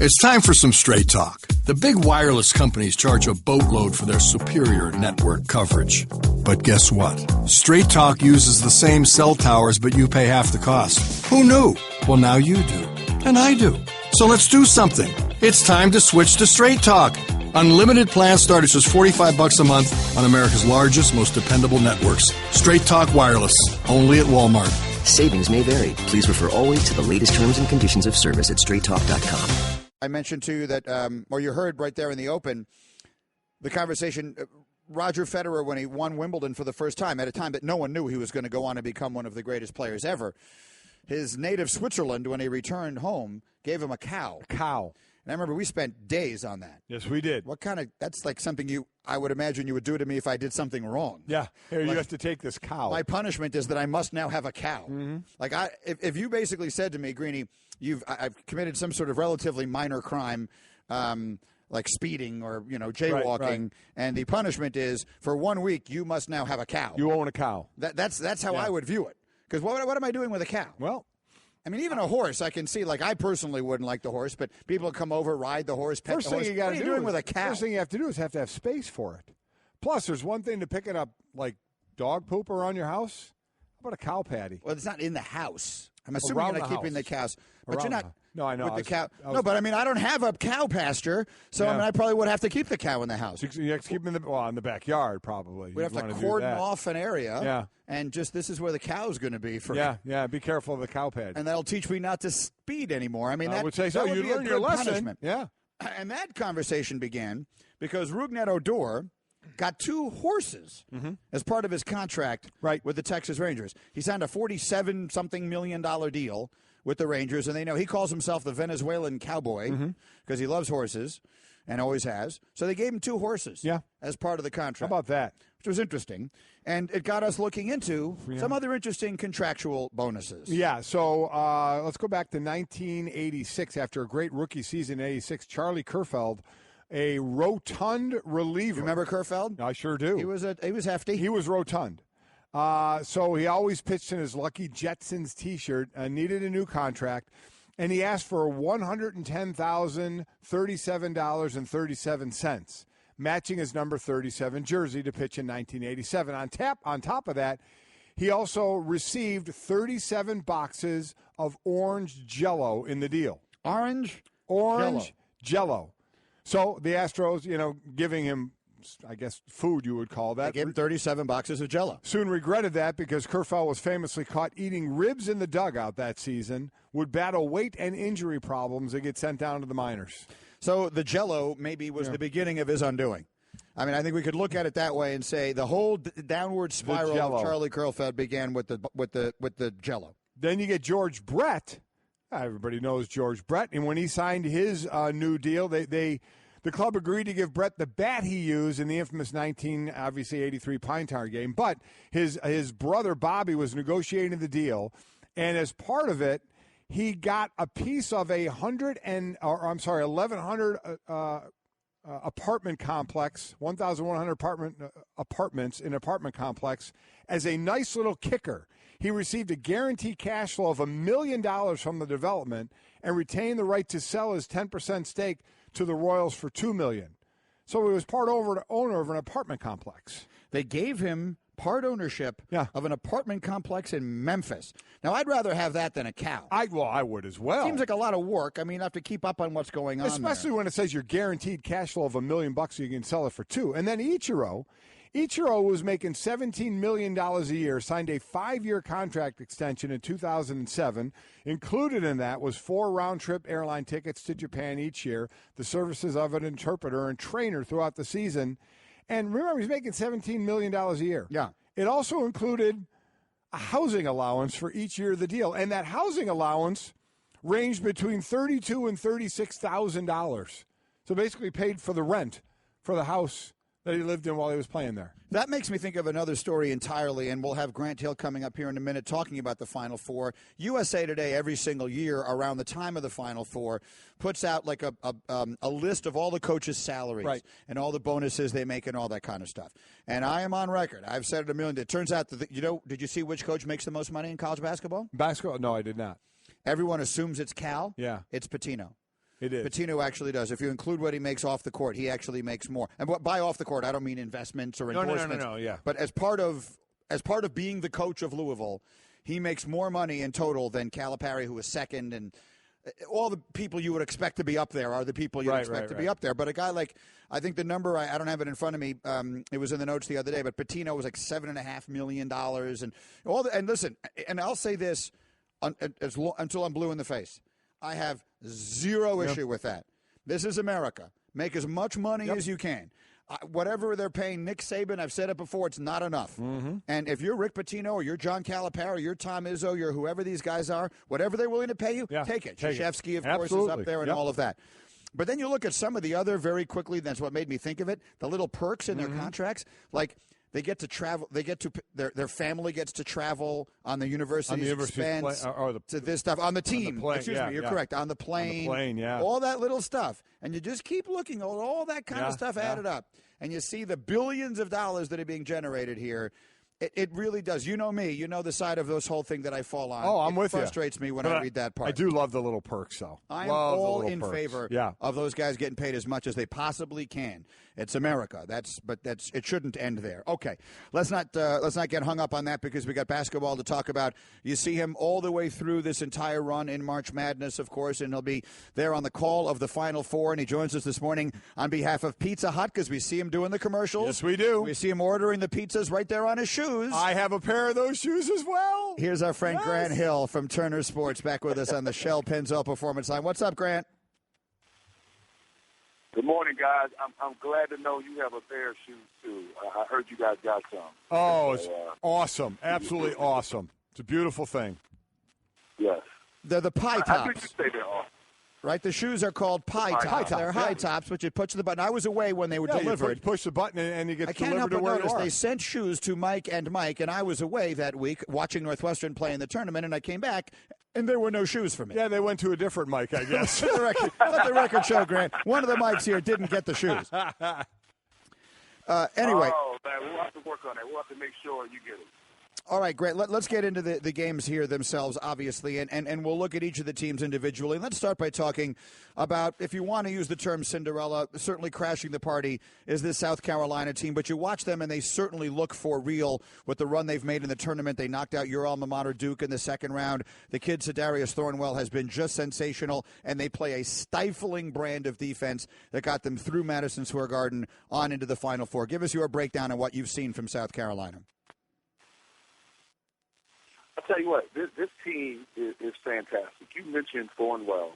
It's time for some straight talk. The big wireless companies charge a boatload for their superior network coverage. But guess what? Straight Talk uses the same cell towers, but you pay half the cost. Who knew? Well, now you do. And I do. So let's do something. It's time to switch to Straight Talk. Unlimited plans start at just $45 a month on America's largest, most dependable networks. Straight Talk Wireless, only at Walmart. Savings may vary. Please refer always to the latest terms and conditions of service at straighttalk.com. I mentioned, too, that, or you heard right there in the open, the conversation, Roger Federer, when he won Wimbledon for the first time, at a time that no one knew he was going to go on and become one of the greatest players ever. His native Switzerland, when he returned home, gave him a cow. A cow. And I remember we spent days on that. Yes, we did. What kind of, that's like something I would imagine you would do to me if I did something wrong. Yeah. Here, like, you have to take this cow. My punishment is that I must now have a cow. Mm-hmm. Like, if you basically said to me, Greeny, I've committed some sort of relatively minor crime, like speeding or, jaywalking, right. And the punishment is for 1 week you must now have a cow. You own a cow. That's how I would view it. Because what am I doing with a cow? Well, I mean, even a horse, I can see, like, I personally wouldn't like the horse, but people come over, ride the horse, pet the horse. What are you doing with a cow? First thing you have to do is have space for it. Plus, there's one thing to picking up, like, dog poop around your house. How about a cow patty? Well, it's not in the house. I'm assuming Around you're not keeping the cows. But you're not. No, I know. With the cow. No, but I mean, I don't have a cow pasture, so I mean, I probably would have to keep the cow in the house. You have to keep them in the backyard, probably. We'd have to cordon off an area. Yeah. And just this is where the cow's going to be. Yeah. Be careful of the cow patty. And that'll teach me not to speed anymore. I mean, I would say so. You learn your lesson. Punishment. Yeah. And that conversation began because Rougned Odor got 2 horses as part of his contract with the Texas Rangers. He signed a $47-something million deal with the Rangers, and they know he calls himself the Venezuelan cowboy because he loves horses and always has. So they gave him 2 horses as part of the contract. How about that? Which was interesting. And it got us looking into some other interesting contractual bonuses. Yeah, so let's go back to 1986. After a great rookie season in 86, Charlie Kerfeld, a rotund reliever. You remember Kerfeld? I sure do. He was hefty. He was rotund. So he always pitched in his Lucky Jetsons T-shirt, needed a new contract, and he asked for $110,037.37, matching his number 37 jersey to pitch in 1987. On top of that, he also received 37 boxes of orange Jell-O in the deal. Orange Jell-O. So the Astros, giving him, I guess, food you would call that. They gave him 37 boxes of Jell-O. Soon regretted that because Kerfeld was famously caught eating ribs in the dugout that season, would battle weight and injury problems and get sent down to the minors. So the Jell-O maybe was the beginning of his undoing. I mean, I think we could look at it that way and say the whole downward spiral of Charlie Kerfeld began with the Jell-O. Then you get George Brett. Everybody knows George Brett, and when he signed his new deal, the club agreed to give Brett the bat he used in the infamous 1983 Pine Tar game. But his brother Bobby was negotiating the deal, and as part of it, he got a piece of 1,100 apartment complex, 1,100 apartments in an apartment complex as a nice little kicker. He received a guaranteed cash flow of $1 million from the development and retained the right to sell his 10% stake to the Royals for $2 million. So he was part owner of an apartment complex. They gave him part ownership of an apartment complex in Memphis. Now, I'd rather have that than a cow. I would as well. Seems like a lot of work. I mean, you have to keep up on what's going on Especially when it says your guaranteed cash flow of $1 million, so you can sell it for $2 million. And then Ichiro was making $17 million a year, signed a 5-year contract extension in 2007. Included in that was 4 round-trip airline tickets to Japan each year, the services of an interpreter and trainer throughout the season. And remember, he's making $17 million a year. Yeah. It also included a housing allowance for each year of the deal. And that housing allowance ranged between $32,000 and $36,000. So basically paid for the rent for the house that he lived in while he was playing there. That makes me think of another story entirely, and we'll have Grant Hill coming up here in a minute talking about the Final Four. USA Today, every single year around the time of the Final Four, puts out like a list of all the coaches' salaries and all the bonuses they make and all that kind of stuff. And I am on record. I've said it a million times. It turns out that, did you see which coach makes the most money in college basketball? Basketball? No, I did not. Everyone assumes it's Cal. Yeah. It's Pitino. It is. Pitino actually does. If you include what he makes off the court, he actually makes more. And by off the court, I don't mean investments or endorsements. No, yeah. But as part of being the coach of Louisville, he makes more money in total than Calipari, who is second, and all the people you would expect to be up there are the people you expect to be up there. But a guy like, I think the number, I don't have it in front of me, it was in the notes the other day, but Pitino was like $7.5 million. And listen, and I'll say this until I'm blue in the face. I have zero issue with that. This is America. Make as much money as you can. Whatever they're paying Nick Saban, I've said it before, it's not enough. Mm-hmm. And if you're Rick Pitino or you're John Calipari or you're Tom Izzo, you're whoever these guys are, whatever they're willing to pay you, take it. Krzyzewski, of course, is up there and all of that. But then you look at some of the other, very quickly, that's what made me think of it, the little perks in their contracts. Like, they get to travel. They get to their family gets to travel on the university's expense to this stuff on the team. Excuse me, you're correct. On the plane, all that little stuff, and you just keep looking at all that kind of stuff added up, and you see the billions of dollars that are being generated here. It really does. You know me. You know the side of this whole thing that I fall on. Oh, I'm with you. It frustrates me when I read that part. I do love the little perks, though. I'm all in favor of those guys getting paid as much as they possibly can. It's America. It shouldn't end there. Okay, let's not get hung up on that because we got basketball to talk about. You see him all the way through this entire run in March Madness, of course, and he'll be there on the call of the Final Four. And he joins us this morning on behalf of Pizza Hut because we see him doing the commercials. Yes, we do. We see him ordering the pizzas right there on his shoes. I have a pair of those shoes as well. Here's our friend Grant Hill from Turner Sports back with us on the Shell Pennzoil Performance Line. What's up, Grant? Good morning, guys. I'm glad to know you have a pair of shoes, too. I heard you guys got some. Oh, it's awesome. Absolutely awesome. It's a beautiful thing. Yes. They're the pie tops. I think you say they're awesome. Right, the shoes are called pie tops. They're high tops, but you push the button. I was away when they were delivered. You push the button and you get delivered to where you are. I can't help but notice they sent shoes to Mike, and I was away that week watching Northwestern play in the tournament, and I came back, and there were no shoes for me. Yeah, they went to a different Mike, I guess. Let the record show, Grant. One of the Mikes here didn't get the shoes. Anyway. Oh, man, we'll have to work on it. We'll have to make sure you get it. All right, great. Let's get into the games here themselves, obviously, and we'll look at each of the teams individually. Let's start by talking about, if you want to use the term Cinderella, certainly crashing the party is this South Carolina team. But you watch them, and they certainly look for real with the run they've made in the tournament. They knocked out your alma mater, Duke, in the second round. The kid, Sedarius Thornwell, has been just sensational, and they play a stifling brand of defense that got them through Madison Square Garden on into the Final Four. Give us your breakdown on what you've seen from South Carolina. I'll tell you what, this team is fantastic. You mentioned Thornwell,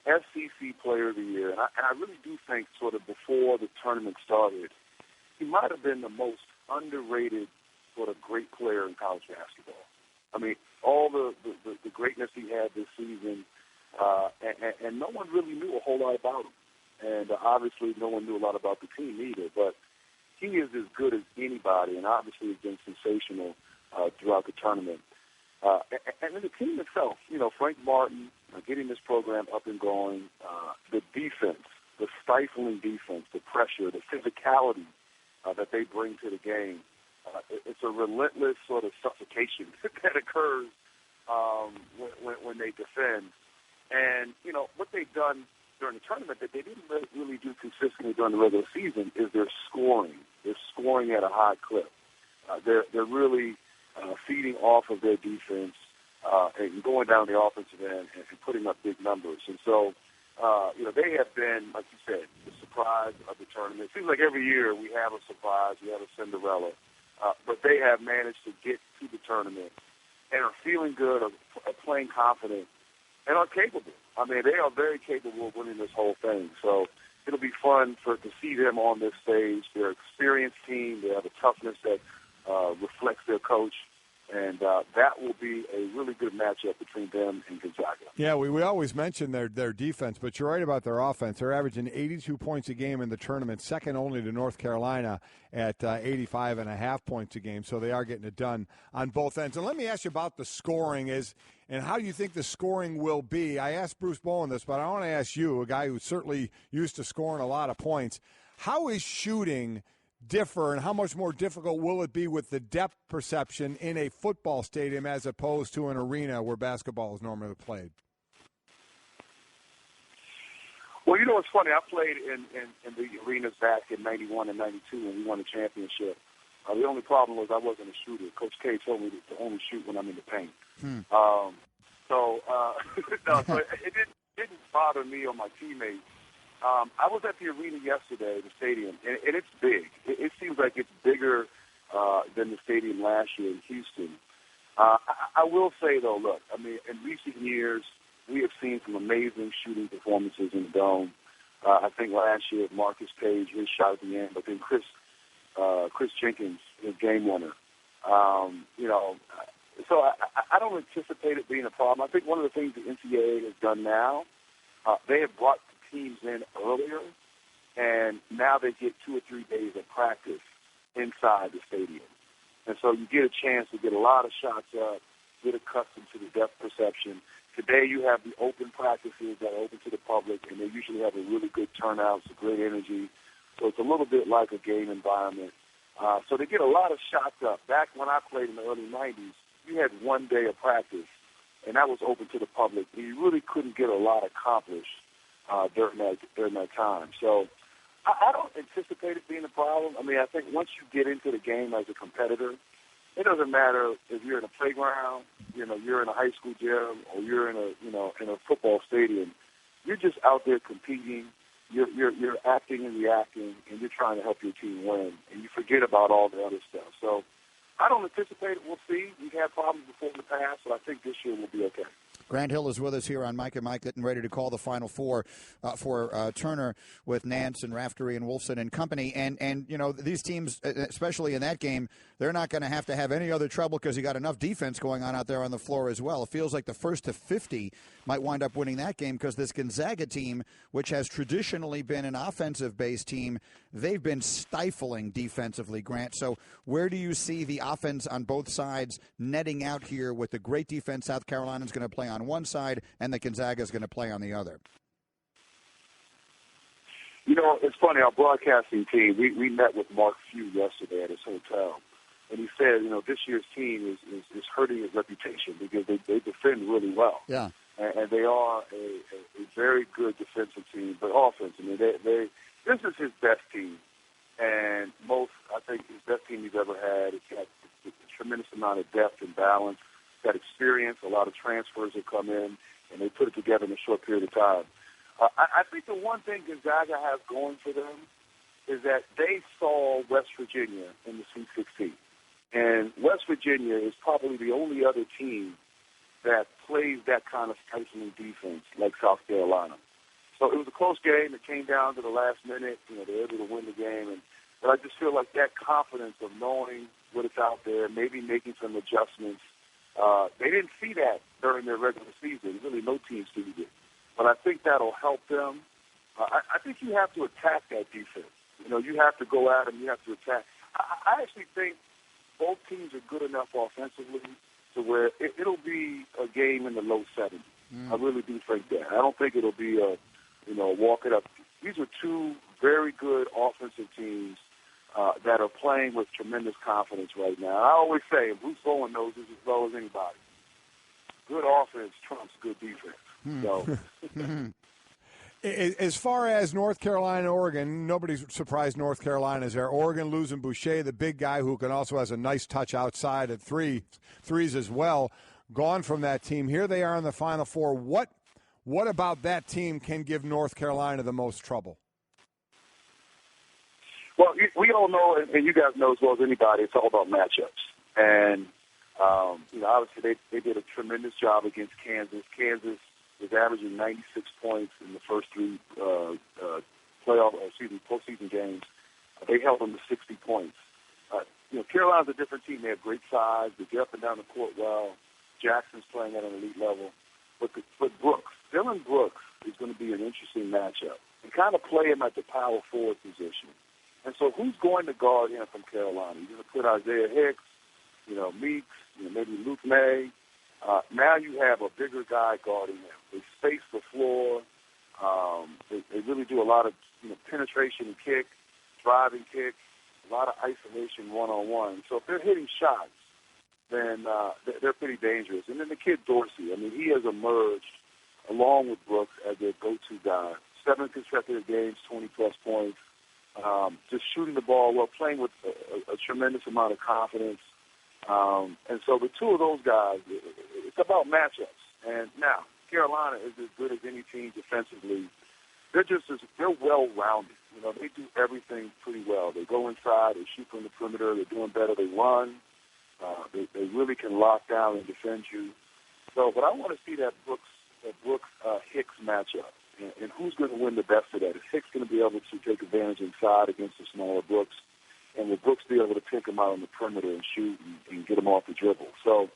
SEC Player of the Year, and I really do think sort of before the tournament started, he might have been the most underrated sort of great player in college basketball. I mean, all the greatness he had this season, and no one really knew a whole lot about him. And obviously no one knew a lot about the team either, but he is as good as anybody, and obviously has been sensational throughout the tournament. And then the team itself, Frank Martin, getting this program up and going, the defense, the stifling defense, the pressure, the physicality that they bring to the game. It's a relentless sort of suffocation that occurs when they defend. And, what they've done during the tournament that they didn't really do consistently during the regular season is their scoring. They're scoring at a high clip. They're really feeding off of their defense and going down the offensive end and putting up big numbers. And so, they have been, like you said, the surprise of the tournament. It seems like every year we have a surprise, we have a Cinderella, but they have managed to get to the tournament and are feeling good, are playing confident, and are capable. I mean, they are very capable of winning this whole thing. So it'll be fun to see them on this stage. They're an experienced team. They have a toughness that reflects their coach. And that will be a really good matchup between them and Gonzaga. Yeah, we always mention their defense, but you're right about their offense. They're averaging 82 points a game in the tournament, second only to North Carolina at 85.5 points a game. So they are getting it done on both ends. And let me ask you about the scoring and how you think the scoring will be. I asked Bruce Bowen this, but I want to ask you, a guy who's certainly used to scoring a lot of points, how is shooting differ, and how much more difficult will it be with the depth perception in a football stadium as opposed to an arena where basketball is normally played? Well, you know what's funny? I played in the arenas back in 91 and 92 when we won the championship. The only problem was I wasn't a shooter. Coach K told me to only shoot when I'm in the paint. So it didn't bother me or my teammates. I was at the arena yesterday, the stadium, and it's big. It seems like it's bigger than the stadium last year in Houston. I will say, though, look, I mean, in recent years, we have seen some amazing shooting performances in the Dome. I think last year, Marcus Page, his shot at the end, but then Chris Jenkins, his game winner. So I don't anticipate it being a problem. I think one of the things the NCAA has done now, they have brought the teams in earlier, and now they get 2 or 3 days of practice inside the stadium. And so you get a chance to get a lot of shots up, get accustomed to the depth perception. Today you have the open practices that are open to the public, and they usually have a really good turnout, some great energy. So it's a little bit like a game environment. So they get a lot of shots up. Back when I played in the early 90s, you had 1 day of practice, and that was open to the public. And you really couldn't get a lot accomplished during that time. So I don't anticipate it being a problem. I mean, I think once you get into the game as a competitor, it doesn't matter if you're in a playground, you're in a high school gym, or you're in a football stadium. You're just out there competing. You're acting and reacting, and you're trying to help your team win, and you forget about all the other stuff. So I don't anticipate it. We'll see. We've had problems before in the past, so I think this year will be okay. Grant Hill is with us here on Mike and Mike, getting ready to call the Final Four for Turner with Nance and Raftery and Wolfson and company. And these teams, especially in that game, they're not going to have any other trouble because you got enough defense going on out there on the floor as well. It feels like the first to 50 might wind up winning that game because this Gonzaga team, which has traditionally been an offensive-based team, they've been stifling defensively, Grant. So where do you see the offense on both sides netting out here with the great defense South Carolina's going to play on one side and the Gonzaga is going to play on the other? It's funny, our broadcasting team, we met with Mark Few yesterday at his hotel, and he said, this year's team is hurting his reputation because they defend really well. Yeah. And they are a very good defensive team, but offense, I mean, this is his best team, and I think his best team he's ever had. It's got a tremendous amount of depth and balance, got experience, a lot of transfers that come in, and they put it together in a short period of time. I think the one thing Gonzaga has going for them is that they saw West Virginia in the Sweet 16. And West Virginia is probably the only other team that plays that kind of stifling defense like South Carolina. So it was a close game. It came down to the last minute. They were able to win the game. But I just feel like that confidence of knowing what is out there, maybe making some adjustments. They didn't see that during their regular season. Really, no team sees it. But I think that'll help them. I think you have to attack that defense. You have to go at them. You have to attack. I actually think both teams are good enough offensively to where it'll be a game in the low 70s. I really do think that. I don't think it'll be a walk it up. These are two very good offensive teams that are playing with tremendous confidence right now. I always say, Bruce Bowen knows this as well as anybody. Good offense trumps good defense. So. As far as North Carolina, Oregon, nobody's surprised North Carolina is there. Oregon losing Boucher, the big guy who also has a nice touch outside at threes as well, gone from that team. Here they are in the Final Four. What about that team can give North Carolina the most trouble? Well, we all know, and you guys know as well as anybody, it's all about matchups. And, obviously they did a tremendous job against Kansas. Kansas was averaging 96 points in the first three postseason games. They held them to 60 points. Carolina's a different team. They have great size. They get up and down the court well. Jackson's playing at an elite level. But Brooks, Dylan Brooks is going to be an interesting matchup. You kind of play him at the power forward position. And so who's going to guard him from Carolina? You're going to put Isaiah Hicks, Meeks, maybe Luke May. Now you have a bigger guy guarding him. They space the floor. They really do a lot of penetration and kick, driving kick, a lot of isolation one-on-one. So if they're hitting shots, then they're pretty dangerous. And then the kid Dorsey, he has emerged along with Brooks as their go-to guy. 7 consecutive games, 20-plus points. Just shooting the ball well, playing with a tremendous amount of confidence. And so the two of those guys, it's about matchups. And now, Carolina is as good as any team defensively. They're well-rounded. You know, they do everything pretty well. They go inside, they shoot from the perimeter, they're doing better, they run. They really can lock down and defend you. So, but I want to see that Brooks-Hicks matchup. And who's going to win the best of that? Is Hicks going to be able to take advantage inside against the smaller Brooks? And will Brooks be able to pick him out on the perimeter and shoot and get him off the dribble? So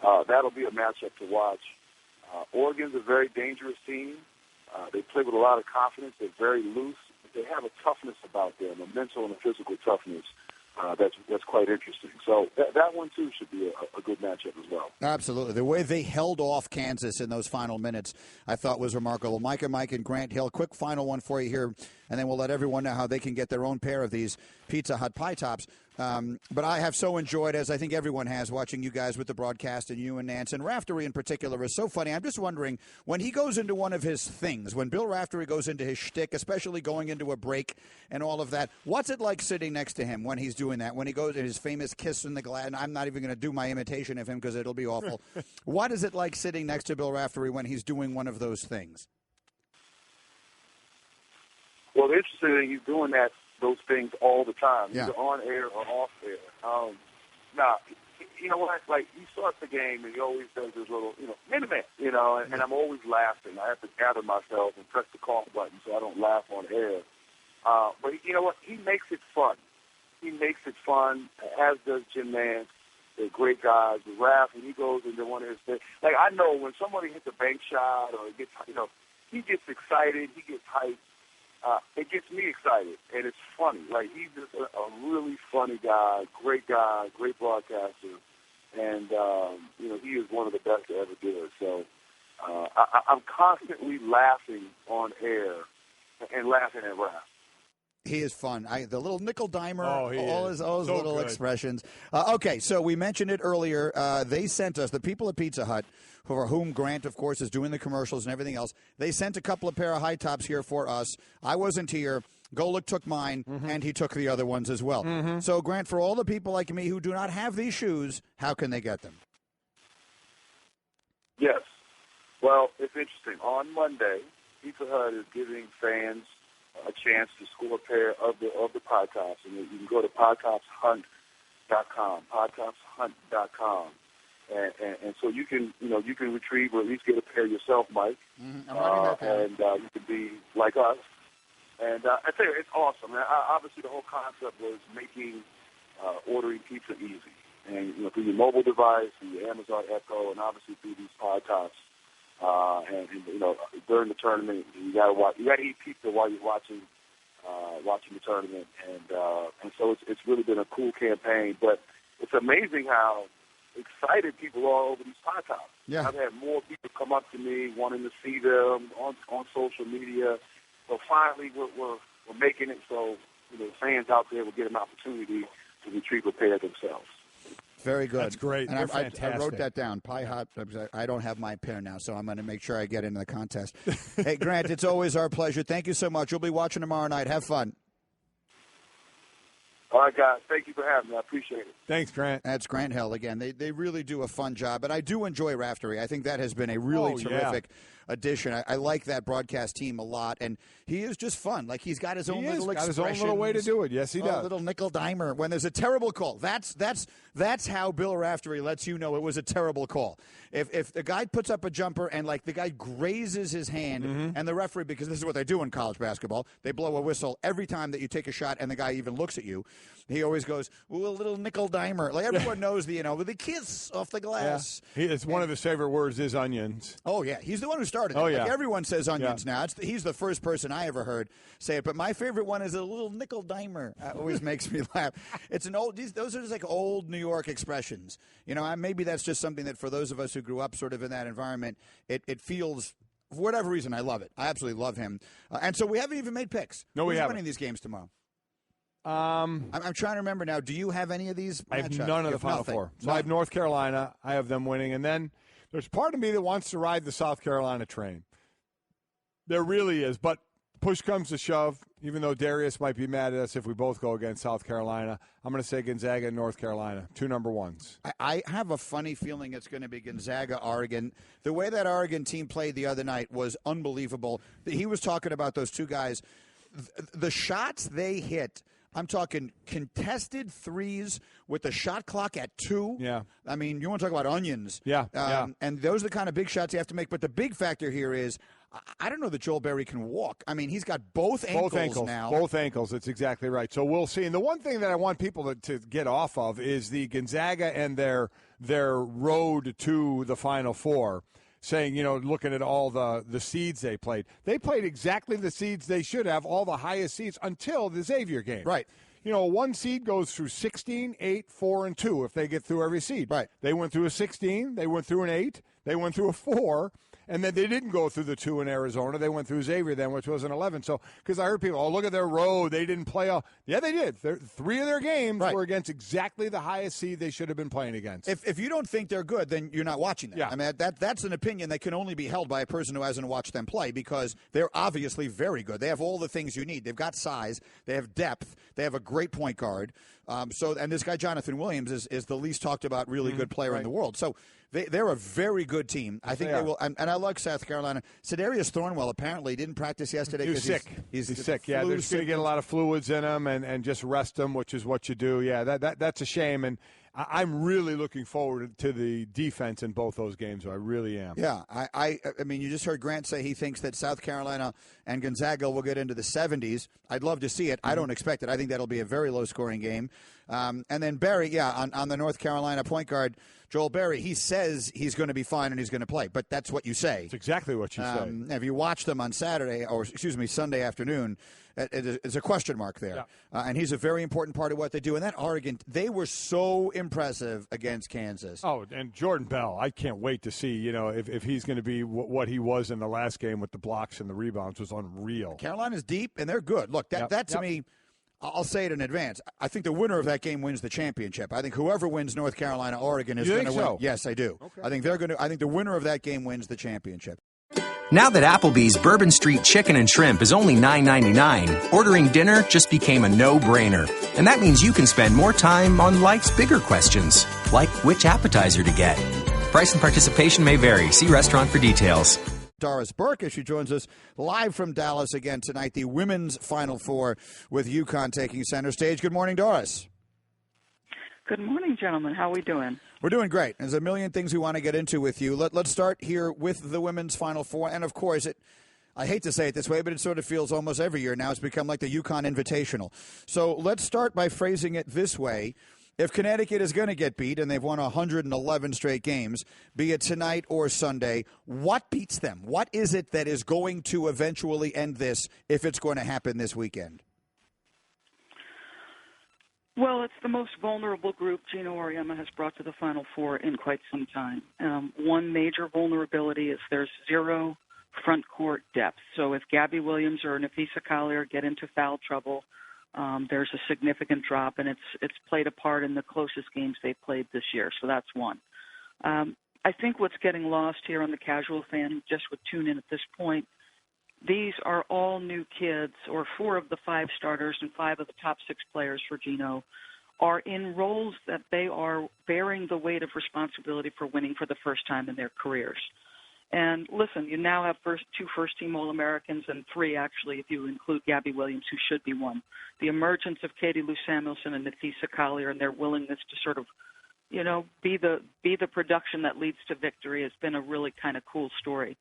that'll be a matchup to watch. Oregon's a very dangerous team. They play with a lot of confidence. They're very loose. But they have a toughness about them, a mental and a physical toughness. That's quite interesting. So that one, too, should be a good matchup as well. Absolutely. The way they held off Kansas in those final minutes, I thought was remarkable. Mike and Grant Hill, quick final one for you here, and then we'll let everyone know how they can get their own pair of these Pizza Hut Pie Tops. But I have so enjoyed, as I think everyone has, watching you guys with the broadcast and you and Nance. And Raftery in particular is so funny. I'm just wondering, when he goes into one of his things, when Bill Raftery goes into his shtick, especially going into a break and all of that, what's it like sitting next to him when he's doing that? When he goes to his famous kiss in the glass, and I'm not even going to do my imitation of him because it'll be awful. What is it like sitting next to Bill Raftery when he's doing one of those things? Well, the interesting thing, he's doing those things all the time, yeah. Either on air or off air. Now, you know what? Like, he starts the game and he always does this little, minute man, and I'm always laughing. I have to gather myself and press the cough button so I don't laugh on air. But you know what? He makes it fun. He makes it fun, as does Jim Nance. They're great guys. The Raph, when he goes into one of his things, like, I know when somebody hits a bank shot or gets, he gets excited, he gets hyped. It gets me excited, and it's funny. Like, he's just a really funny guy, great broadcaster, and, he is one of the best to ever do it. So I'm constantly laughing on air and laughing at Raph. He is fun. The little nickel dimer, all his so little good. expressions. Okay, so we mentioned it earlier. They sent us, the people at Pizza Hut, for whom Grant, of course, is doing the commercials and everything else, they sent a couple of pair of high tops here for us. I wasn't here. Golic took mine, and he took the other ones as well. Mm-hmm. So, Grant, for all the people like me who do not have these shoes, how can they get them? Yes. Well, it's interesting. On Monday, Pizza Hut is giving fans a chance to score a pair of the pie tops, and you can go to pietopshunt.com, pietopshunt.com, and so you can retrieve or at least get a pair yourself, Mike. Mm-hmm. I'm writing that down. And you can be like us. And I tell you, it's awesome. Obviously, the whole concept was making ordering pizza easy, and through your mobile device, through your Amazon Echo, and obviously through these pie tops. And during the tournament, you gotta eat pizza while you're watching the tournament, and so it's really been a cool campaign. But it's amazing how excited people are over these pie tops. Yeah. I've had more people come up to me wanting to see them on social media. So finally, we're making it so fans out there will get an opportunity to retrieve a pair themselves. Very good. That's great. And I wrote that down. Pie Hut. I don't have my pair now, so I'm going to make sure I get into the contest. Hey, Grant, it's always our pleasure. Thank you so much. You'll be watching tomorrow night. Have fun. All right, guys. Thank you for having me. I appreciate it. Thanks, Grant. That's Grant Hill again. They really do a fun job, and I do enjoy Raftery. I think that has been a really terrific addition. I like that broadcast team a lot, and he is just fun. Like, he's got his own little expressions. Got his own little way to do it. Yes, he does. A little nickel dimer when there's a terrible call. That's how Bill Raftery lets you know it was a terrible call. If the guy puts up a jumper and the guy grazes his hand, and the referee, because this is what they do in college basketball, they blow a whistle every time that you take a shot and the guy even looks at you. He always goes, "Ooh, a little nickel dimer." Like, everyone knows with the kiss off the glass. Yeah. It's one of his favorite words is onions. Oh, yeah. He's the one who started it. Oh, yeah. Like, everyone says onions now. He's the first person I ever heard say it. But my favorite one is a little nickel dimer. Always makes me laugh. It's those are just like old New York expressions. Maybe that's just something that for those of us who grew up sort of in that environment, it feels, for whatever reason, I love it. I absolutely love him. And so we haven't even made picks. No, we haven't. Who's winning these games tomorrow? I'm trying to remember now. Do you have any of these? I have none of the Final Four. So I have North Carolina. I have them winning. And then there's part of me that wants to ride the South Carolina train. There really is. But push comes to shove, even though Darius might be mad at us if we both go against South Carolina, I'm going to say Gonzaga and North Carolina, 2 number ones. I have a funny feeling it's going to be Gonzaga, Oregon. The way that Oregon team played the other night was unbelievable. He was talking about those two guys. The shots they hit, I'm talking contested threes with the shot clock at 2. Yeah. I mean, you want to talk about onions. Yeah. And those are the kind of big shots you have to make. But the big factor here is, I don't know that Joel Berry can walk. I mean, he's got both ankles now. Both ankles. That's exactly right. So we'll see. And the one thing that I want people to get off of is the Gonzaga and their road to the Final Four. Saying, looking at all the seeds they played. They played exactly the seeds they should have, all the highest seeds, until the Xavier game. Right. One seed goes through 16, 8, 4, and 2 if they get through every seed. Right. They went through a 16, they went through an 8, they went through a 4, and then they didn't go through the 2 in Arizona. They went through Xavier then, which was an 11. So, because I heard people, look at their road. They didn't play all. Yeah, they did. 3 of their games were against exactly the highest seed they should have been playing against. If you don't think they're good, then you're not watching them. Yeah. I mean, that's an opinion that can only be held by a person who hasn't watched them play, because they're obviously very good. They have all the things you need. They've got size. They have depth. They have a great point guard. And this guy, Jonathan Williams, is the least talked about really good player in the world. So they're a very good team. I think they will. And I like South Carolina. Cedarius Thornwell apparently didn't practice yesterday. He was sick. He's sick. Yeah, they're just going to get a lot of fluids in him and just rest him, which is what you do. Yeah, that's a shame. And I'm really looking forward to the defense in both those games. I really am. Yeah, I mean, you just heard Grant say he thinks that South Carolina and Gonzaga will get into the 70s. I'd love to see it. I don't expect it. I think that'll be a very low-scoring game. And then Berry, on the North Carolina point guard, Joel Berry, he says he's going to be fine and he's going to play. But that's what you say. It's exactly what you say. If you watch them on Sunday afternoon, it's a question mark there. Yeah. And he's a very important part of what they do. And that Oregon, they were so impressive against Kansas. Oh, and Jordan Bell, I can't wait to see, if he's going to be what he was in the last game with the blocks and the rebounds was unreal. Carolina's deep, and they're good. Look, that to me, I'll say it in advance. I think the winner of that game wins the championship. I think whoever wins North Carolina, Oregon is going to win. Yes, I do. Okay. I think they're going to. I think the winner of that game wins the championship. Now that Applebee's Bourbon Street Chicken and Shrimp is only $9.99, ordering dinner just became a no-brainer. And that means you can spend more time on life's bigger questions, like which appetizer to get. Price and participation may vary. See restaurant for details. Doris Burke, as she joins us live from Dallas again tonight, the women's Final Four with UConn taking center stage. Good morning, Doris. Good morning, gentlemen. How are we doing? We're doing great. There's a million things we want to get into with you. Let's start here with the women's Final Four. And, of course, I hate to say it this way, but it sort of feels almost every year now. It's become like the UConn Invitational. So let's start by phrasing it this way. If Connecticut is going to get beat, and they've won 111 straight games, be it tonight or Sunday, what beats them? What is it that is going to eventually end this if it's going to happen this weekend? Well, it's the most vulnerable group Gino Auriemma has brought to the Final Four in quite some time. One major vulnerability is there's zero front court depth. So if Gabby Williams or Nafisa Collier get into foul trouble, there's a significant drop, and it's played a part in the closest games they've played this year. So that's one. I think what's getting lost here on the casual fan who just would tune in at this point, these are all new kids, or 4 of the 5 starters and 5 of the top 6 players for Gino are in roles that they are bearing the weight of responsibility for winning for the first time in their careers. And listen, you now have 2 first-team All-Americans and 3, actually, if you include Gabby Williams, who should be 1. The emergence of Katie Lou Samuelson and Nafisa Collier and their willingness to sort of, be the production that leads to victory has been a really kind of cool story.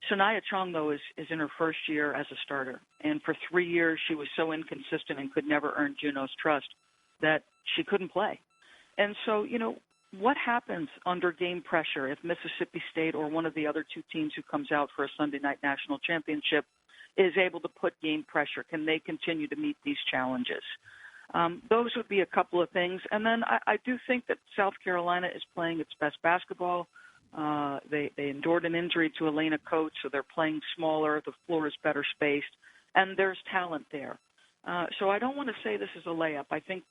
Shania Chong, though, is in her first year as a starter. And for 3 years, she was so inconsistent and could never earn Juno's trust that she couldn't play. And so, what happens under game pressure if Mississippi State or one of the other 2 teams who comes out for a Sunday night national championship is able to put game pressure? Can they continue to meet these challenges? Those would be a couple of things. And then I do think that South Carolina is playing its best basketball. They endured an injury to Elena Coates, so they're playing smaller. The floor is better spaced, and there's talent there. So I don't want to say this is a layup. I think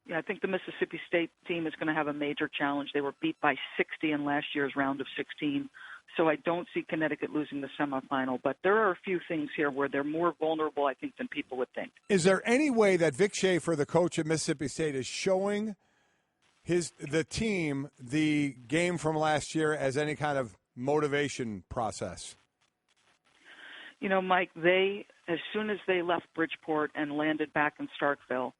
the Mississippi State team is going to have a major challenge. They were beat by 60 in last year's round of 16. So I don't see Connecticut losing the semifinal. But there are a few things here where they're more vulnerable, I think, than people would think. Is there any way that Vic Schaefer, the coach at Mississippi State, is showing the team the game from last year as any kind of motivation process? You know, Mike, as soon as they left Bridgeport and landed back in Starkville,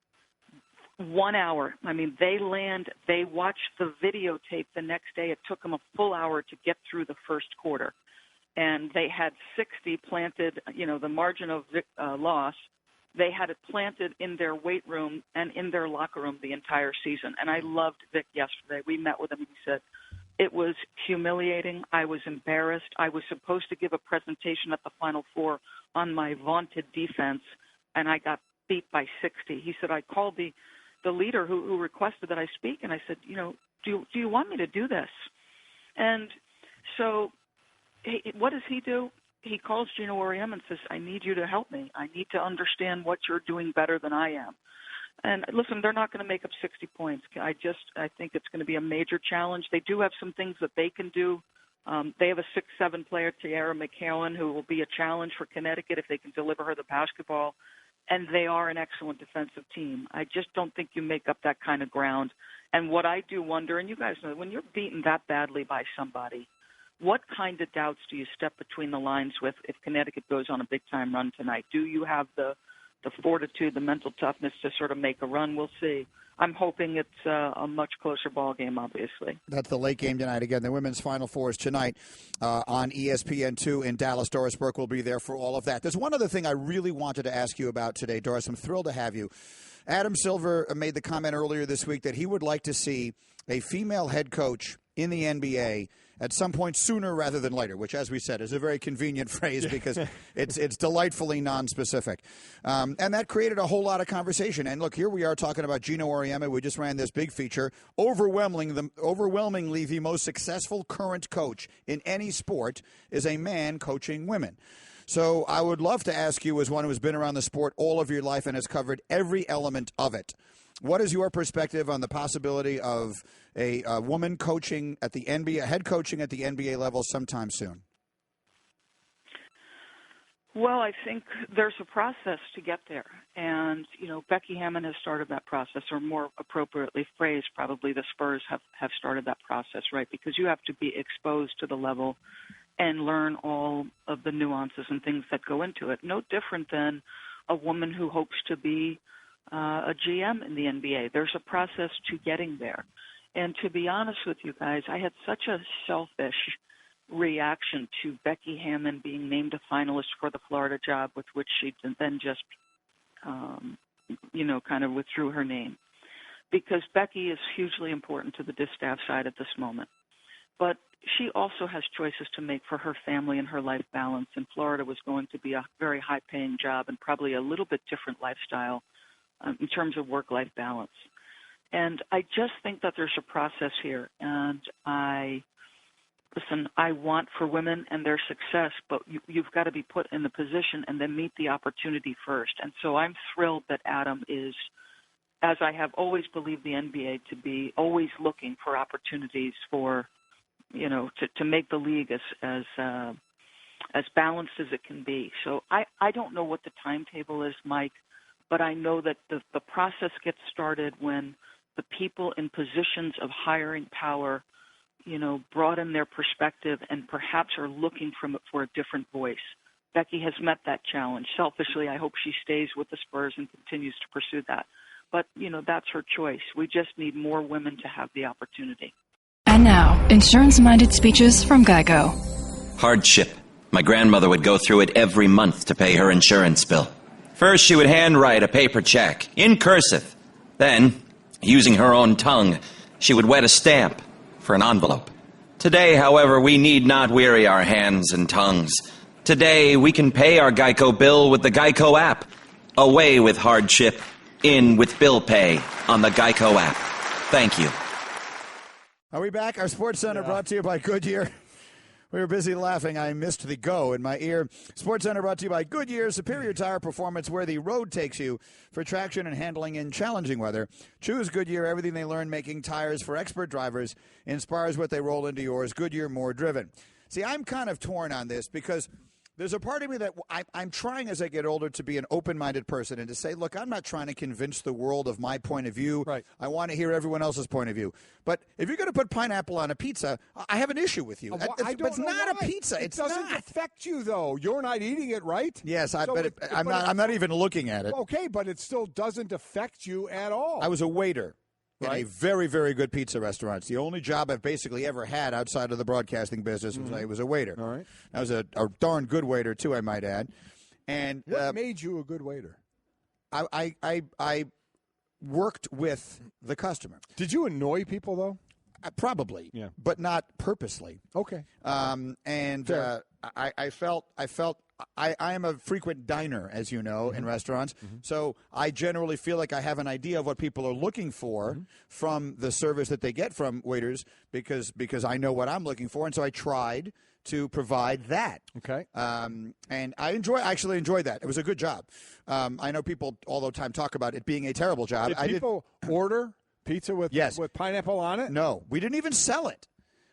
1 hour. I mean, they watched the videotape the next day. It took them a full hour to get through the first quarter. And they had 60 planted, the margin of loss. They had it planted in their weight room and in their locker room the entire season. And I loved Vic yesterday. We met with him. He said, it was humiliating. I was embarrassed. I was supposed to give a presentation at the Final Four on my vaunted defense, and I got beat by 60. He said, I called the leader who requested that I speak, and I said, do you want me to do this? And so what does he do? He calls Gino Auriemma and says, I need you to help me. I need to understand what you're doing better than I am. And listen, they're not going to make up 60 points. I think it's going to be a major challenge. They do have some things that they can do. They have a 6'7" player, Tiara McCowan, who will be a challenge for Connecticut if they can deliver her the basketball. And they are an excellent defensive team. I just don't think you make up that kind of ground. And what I do wonder, and you guys know, when you're beaten that badly by somebody, what kind of doubts do you step between the lines with if Connecticut goes on a big-time run tonight? Do you have the fortitude, the mental toughness to sort of make a run? We'll see. I'm hoping it's a much closer ball game, obviously. That's the late game tonight. Again, the women's Final Four is tonight on ESPN2 in Dallas. Doris Burke will be there for all of that. There's one other thing I really wanted to ask you about today, Doris. I'm thrilled to have you. Adam Silver made the comment earlier this week that he would like to see a female head coach in the NBA at some point sooner rather than later, which, as we said, is a very convenient phrase because it's delightfully nonspecific. And that created a whole lot of conversation. And look, here we are talking about Gino Auriemma. We just ran this big feature, overwhelmingly the most successful current coach in any sport is a man coaching women. So I would love to ask you, as one who has been around the sport all of your life and has covered every element of it, what is your perspective on the possibility of a woman coaching at the NBA, head coaching at the NBA level sometime soon? Well, I think there's a process to get there. And, Becky Hammon has started that process, or more appropriately phrased, probably the Spurs have started that process, right? Because you have to be exposed to the level and learn all of the nuances and things that go into it. No different than a woman who hopes to be a GM in the NBA. There's a process to getting there. And to be honest with you guys, I had such a selfish reaction to Becky Hammon being named a finalist for the Florida job, with which she then just, kind of withdrew her name. Because Becky is hugely important to the distaff side at this moment. But she also has choices to make for her family and her life balance. And Florida was going to be a very high-paying job and probably a little bit different lifestyle in terms of work-life balance. And I just think that there's a process here. And I want for women and their success, but you've got to be put in the position and then meet the opportunity first. And so I'm thrilled that Adam is, as I have always believed the NBA to be, always looking for opportunities for, to make the league as balanced as it can be. So I don't know what the timetable is, Mike, but I know that the process gets started when the people in positions of hiring power, broaden their perspective and perhaps are looking for a different voice. Becky has met that challenge. Selfishly, I hope she stays with the Spurs and continues to pursue that. But, that's her choice. We just need more women to have the opportunity. And now, insurance-minded speeches from Geico. Hardship. My grandmother would go through it every month to pay her insurance bill. First, she would handwrite a paper check, in cursive. Then, using her own tongue, she would wet a stamp for an envelope. Today, however, we need not weary our hands and tongues. Today, we can pay our Geico bill with the Geico app. Away with hardship, in with bill pay on the Geico app. Thank you. Are we back? Our Sports Center brought to you by Goodyear. We were busy laughing. I missed the go in my ear. Sports Center brought to you by Goodyear, superior tire performance where the road takes you for traction and handling in challenging weather. Choose Goodyear. Everything they learn making tires for expert drivers inspires what they roll into yours. Goodyear, more driven. See, I'm kind of torn on this because there's a part of me that I'm trying as I get older to be an open-minded person and to say, look, I'm not trying to convince the world of my point of view. Right. I want to hear everyone else's point of view. But if you're going to put pineapple on a pizza, I have an issue with you. But it's not a pizza. It doesn't affect you, though. You're not eating it, right? Yes, I'm not even looking at it. Okay, but it still doesn't affect you at all. I was a waiter. In a very, very good pizza restaurant. It's the only job I've basically ever had outside of the broadcasting business. I was a waiter. All right. I was a darn good waiter, too, I might add. And what made you a good waiter? I worked with the customer. Did you annoy people, though? Probably, yeah, but not purposely. Okay. I felt I am a frequent diner, as you know, in restaurants. So I generally feel like I have an idea of what people are looking for from the service that they get from waiters because I know what I'm looking for, and so I tried to provide that. Okay. And I actually enjoyed that. It was a good job. I know people all the time talk about it being a terrible job. Did people order pizza with pineapple on it? No, we didn't even sell it.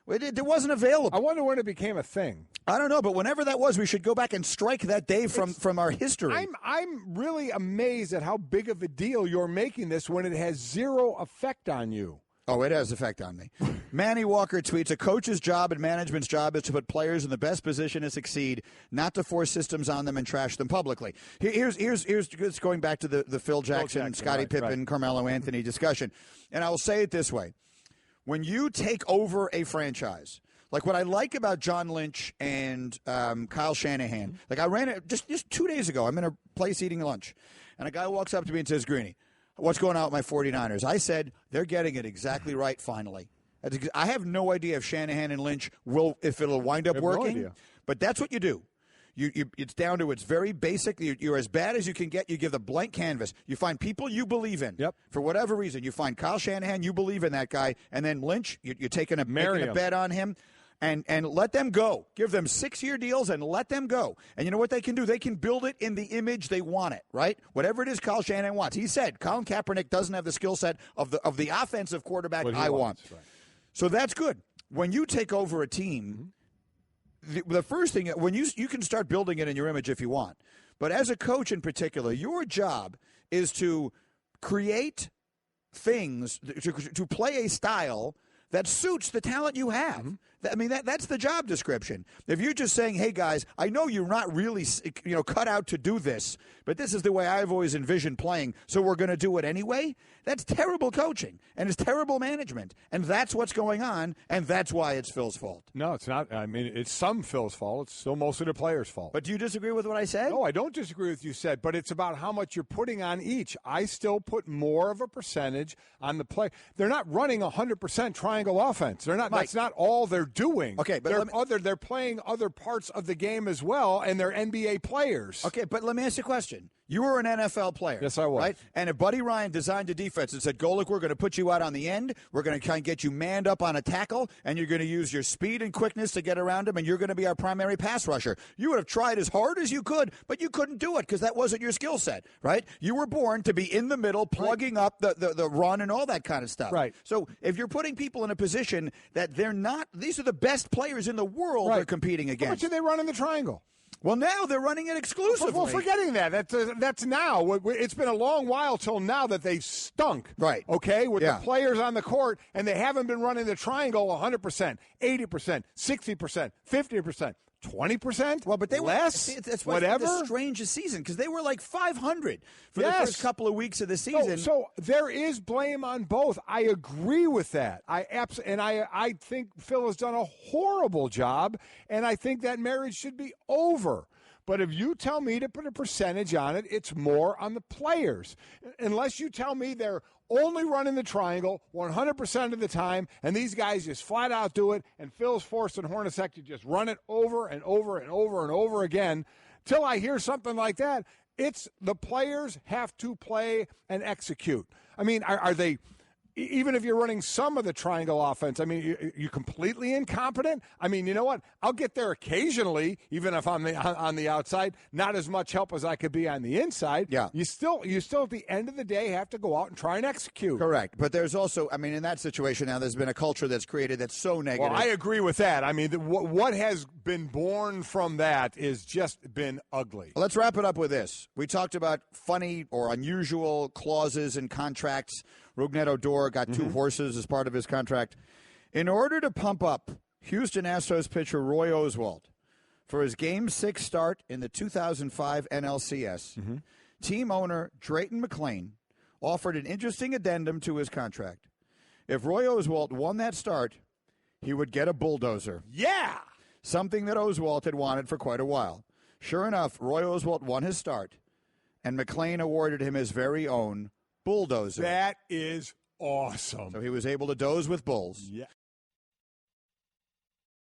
It wasn't available. I wonder when it became a thing. I don't know, but whenever that was, we should go back and strike that day from our history. I'm really amazed at how big of a deal you're making this when it has zero effect on you. Oh, it has effect on me. Manny Walker tweets, a coach's job and management's job is to put players in the best position to succeed, not to force systems on them and trash them publicly. Here's going back to the Phil Jackson, Scottie Pippen, Carmelo Anthony discussion. And I will say it this way. When you take over a franchise, like what I like about John Lynch and Kyle Shanahan, like I ran it just 2 days ago. I'm in a place eating lunch, and a guy walks up to me and says, Greeny, what's going on with my 49ers? I said, they're getting it exactly right finally. I have no idea if Shanahan and Lynch if it'll wind up working, but that's what you do. It's down to it's very basic. You're as bad as you can get. You give the blank canvas. You find people you believe in. Yep. For whatever reason, you find Kyle Shanahan, you believe in that guy, and then Lynch, you're taking a bet on him. And let them go. Give them 6-year deals and let them go. And you know what they can do? They can build it in the image they want it, right? Whatever it is Kyle Shanahan wants. He said Colin Kaepernick doesn't have the skill set of the offensive quarterback I want. Right. So that's good. When you take over a team, the first thing, when you can start building it in your image if you want. But as a coach in particular, your job is to create things, to play a style that suits the talent you have. I mean, that's the job description. If you're just saying, hey, guys, I know you're not really cut out to do this, but this is the way I've always envisioned playing, so we're going to do it anyway, that's terrible coaching, and it's terrible management. And that's what's going on, and that's why it's Phil's fault. No, it's not. I mean, it's some Phil's fault. It's still mostly the players' fault. But do you disagree with what I said? No, I don't disagree with what you said, but it's about how much you're putting on each. I still put more of a percentage on the play. They're not running 100% triangle offense. They're not. Mike, that's not all they're doing. Okay, but they're playing other parts of the game as well, and they're NBA players. Okay, but let me ask you a question. You were an NFL player. Yes, I was. Right? And if Buddy Ryan designed a defense and said, Golic, we're going to put you out on the end, we're going to kind of get you manned up on a tackle, and you're going to use your speed and quickness to get around him, and you're going to be our primary pass rusher. You would have tried as hard as you could, but you couldn't do it because that wasn't your skill set, right? You were born to be in the middle, plugging up the run and all that kind of stuff. Right. So if you're putting people in a position that they're not, these are the best players in the world they're competing against. How much do they run in the triangle? Well, now they're running it exclusively. Well, forgetting that's now. It's been a long while till now that they've stunk. Right. Okay, with the players on the court, and they haven't been running the triangle 100%, 80%, 60%, 50%. 20%? Well, but they less. That's whatever. The strangest season because they were like 500 for the first couple of weeks of the season. So there is blame on both. I agree with that. I think Phil has done a horrible job, and I think that marriage should be over. But if you tell me to put a percentage on it, it's more on the players. Unless you tell me they're only running the triangle 100% of the time, and these guys just flat out do it, and Phil's forced and Hornacek to just run it over and over and over and over again, till I hear something like that, it's the players have to play and execute. I mean, are they even if you're running some of the triangle offense, I mean, you completely incompetent? I mean, you know what? I'll get there occasionally, even if I'm on the outside. Not as much help as I could be on the inside. Yeah. You still at the end of the day have to go out and try and execute. Correct. But there's also, I mean, in that situation now, there's been a culture that's created that's so negative. Well, I agree with that. I mean, what has been born from that is just been ugly. Well, let's wrap it up with this. We talked about funny or unusual clauses in contracts. Rougned Odor got 2 horses as part of his contract. In order to pump up Houston Astros pitcher Roy Oswalt for his Game 6 start in the 2005 NLCS, team owner Drayton McClain offered an interesting addendum to his contract. If Roy Oswalt won that start, he would get a bulldozer. Yeah! Something that Oswalt had wanted for quite a while. Sure enough, Roy Oswalt won his start, and McClain awarded him his very own bulldozer. That is awesome. So he was able to doze with bulls. Yeah.